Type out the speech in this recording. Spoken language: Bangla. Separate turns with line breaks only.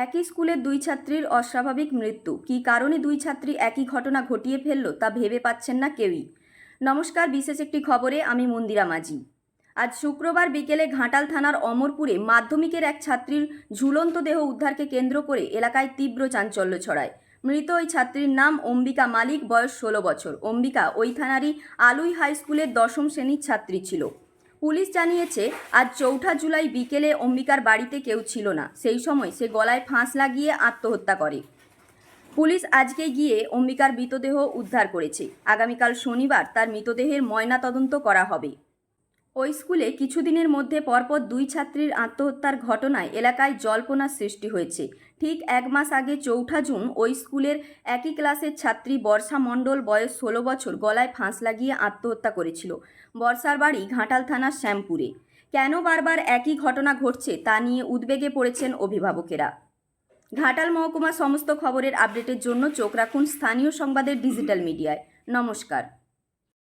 একই স্কুলের দুই ছাত্রীর অস্বাভাবিক মৃত্যু। কী কারণে দুই ছাত্রী একই ঘটনা ঘটিয়ে ফেলল তা ভেবে পাচ্ছেন না কেউই। নমস্কার, বিশেষ একটি খবরে আমি মন্দিরা মাঝি। আজ শুক্রবার বিকেলে ঘাটাল থানার অমরপুরে মাধ্যমিকের এক ছাত্রীর ঝুলন্ত দেহ উদ্ধারকে কেন্দ্র করে এলাকায় তীব্র চাঞ্চল্য ছড়ায়। মৃত ওই ছাত্রীর নাম অম্বিকা মালিক, বয়স 16 বছর। অম্বিকা ওই থানারই আলুই হাই স্কুলের 10ম শ্রেণীর ছাত্রী ছিল। পুলিশ জানিয়েছে, আজ 4 জুলাই বিকেলে অম্বিকার বাড়িতে কেউ ছিল না। সেই সময় সে গলায় ফাঁস লাগিয়ে আত্মহত্যা করে। পুলিশ আজকে গিয়ে অম্বিকার মৃতদেহ উদ্ধার করেছে। আগামীকাল শনিবার তার মৃতদেহের ময়নাতদন্ত করা হবে। ওই স্কুলে কিছুদিনের মধ্যে পরপর দুই ছাত্রীর আত্মহত্যার ঘটনায় এলাকায় জল্পনার সৃষ্টি হয়েছে। ঠিক 1 মাস আগে 4 জুন ওই স্কুলের একই ক্লাসের ছাত্রী বর্ষা মণ্ডল, বয়স 16 বছর, গলায় ফাঁস লাগিয়ে আত্মহত্যা করেছিল। বর্ষার বাড়ি ঘাটাল থানার শ্যামপুরে। কেন বারবার একই ঘটনা ঘটছে তা নিয়ে উদ্বেগে পড়েছেন অভিভাবকেরা। ঘাটাল মহকুমার সমস্ত খবরের আপডেটের জন্য চোখ রাখুন স্থানীয় সংবাদের ডিজিটাল মিডিয়ায়। নমস্কার।